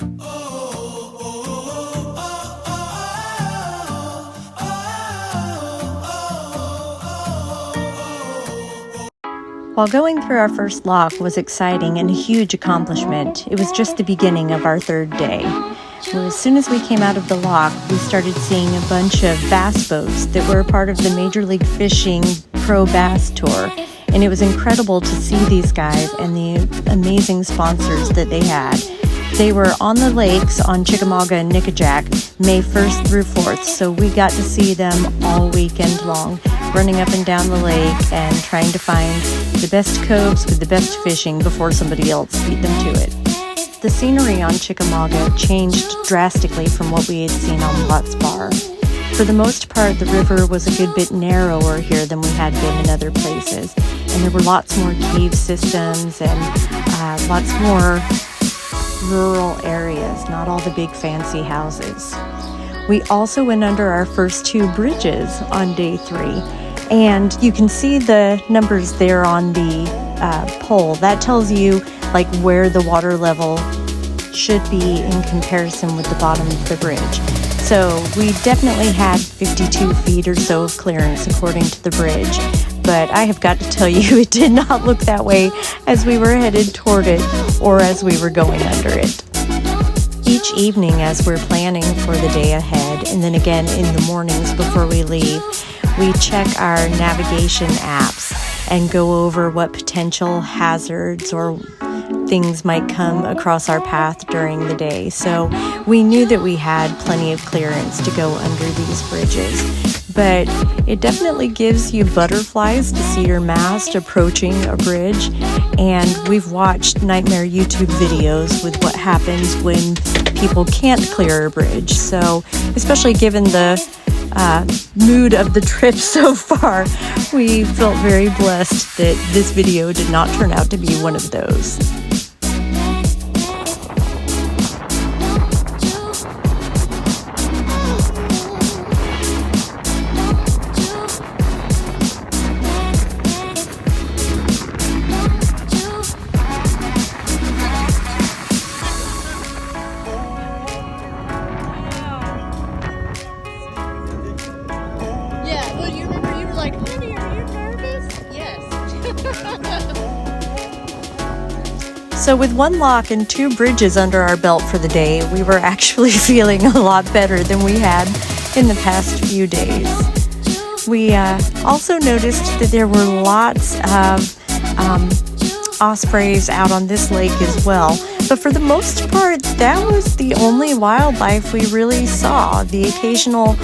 While going through our first lock was exciting and a huge accomplishment, it was just the beginning of our third day. Well, as soon as we came out of the lock, we started seeing a bunch of bass boats that were a part of the Major League Fishing Pro Bass Tour, and it was incredible to see these guys and the amazing sponsors that they had. They were on the lakes on Chickamauga and Nickajack May 1st through 4th, so we got to see them all weekend long, running up and down the lake and trying to find the best coves with the best fishing before somebody else beat them to it. The scenery on Chickamauga changed drastically from what we had seen on Watts Bar. For the most part, the river was a good bit narrower here than we had been in other places, and there were lots more cave systems and lots more rural areas, not all the big fancy houses. We also went under our first two bridges on day 3, and you can see the numbers there on the pole. That tells you like where the water level should be in comparison with the bottom of the bridge. So we definitely had 52 feet or so of clearance according to the bridge, but I have got to tell you, it did not look that way as we were headed toward it or as we were going under it. Each evening as we're planning for the day ahead, and then again in the mornings before we leave, we check our navigation apps and go over what potential hazards or things might come across our path during the day. So we knew that we had plenty of clearance to go under these bridges, but it definitely gives you butterflies to see your mast approaching a bridge. And we've watched nightmare YouTube videos with what happens when people can't clear a bridge. So especially given the mood of the trip so far, we felt very blessed that this video did not turn out to be one of those. So with one lock and two bridges under our belt for the day, we were actually feeling a lot better than we had in the past few days. We also noticed that there were lots of ospreys out on this lake as well. But for the most part, that was the only wildlife we really saw. The occasional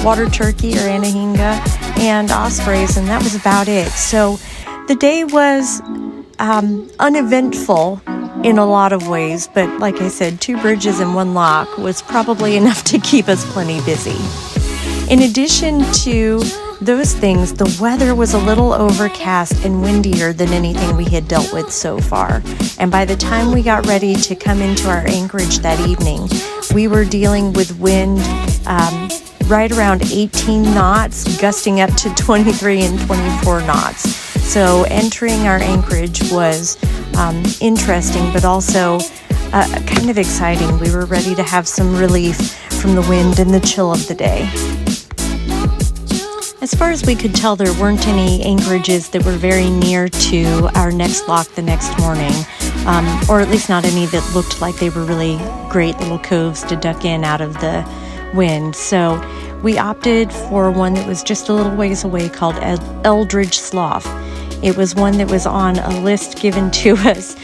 water turkey or anahinga and ospreys, and that was about it. So the day was uneventful in a lot of ways, but like I said, two bridges and one lock was probably enough to keep us plenty busy. In addition to those things, the weather was a little overcast and windier than anything we had dealt with so far. And by the time we got ready to come into our anchorage that evening, we were dealing with wind right around 18 knots, gusting up to 23 and 24 knots. So entering our anchorage was interesting, but also kind of exciting. We were ready to have some relief from the wind and the chill of the day. As far as we could tell, there weren't any anchorages that were very near to our next lock the next morning, or at least not any that looked like they were really great little coves to duck in out of the wind. So we opted for one that was just a little ways away called Eldridge Slough. It was one that was on a list given to us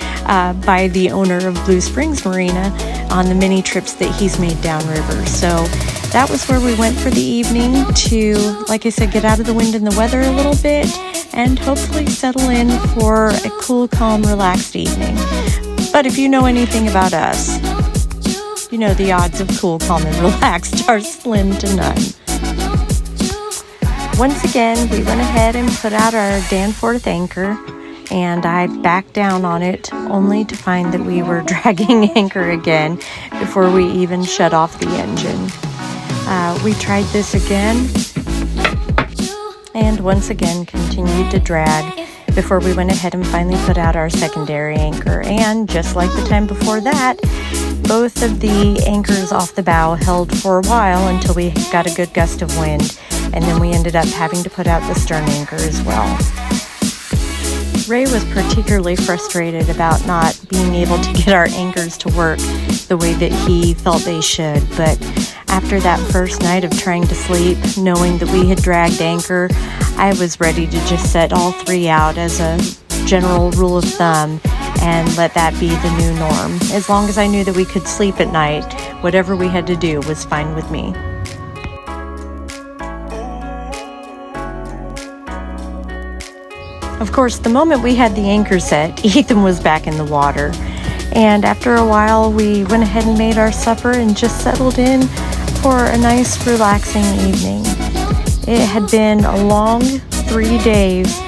by the owner of Blue Springs Marina on the many trips that he's made downriver. So that was where we went for the evening to, like I said, get out of the wind and the weather a little bit and hopefully settle in for a cool, calm, relaxed evening. But if you know anything about us, you know the odds of cool, calm, and relaxed are slim to none. Once again, we went ahead and put out our Danforth anchor, and I backed down on it only to find that we were dragging anchor again before we even shut off the engine. We tried this again and once again continued to drag before we went ahead and finally put out our secondary anchor. And just like the time before that, both of the anchors off the bow held for a while until we got a good gust of wind, and then we ended up having to put out the stern anchor as well. Ray was particularly frustrated about not being able to get our anchors to work the way that he felt they should, but after that first night of trying to sleep, knowing that we had dragged anchor, I was ready to just set all three out as a general rule of thumb and let that be the new norm. As long as I knew that we could sleep at night, whatever we had to do was fine with me. Of course, the moment we had the anchor set, Ethan was back in the water. And after a while, we went ahead and made our supper and just settled in for a nice, relaxing evening. It had been a long 3 days,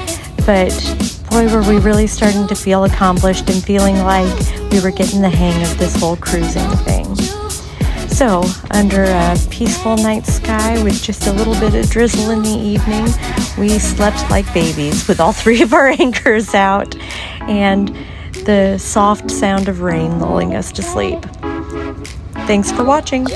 but boy, were we really starting to feel accomplished and feeling like we were getting the hang of this whole cruising thing. So, under a peaceful night sky with just a little bit of drizzle in the evening, we slept like babies with all three of our anchors out and the soft sound of rain lulling us to sleep. Thanks for watching.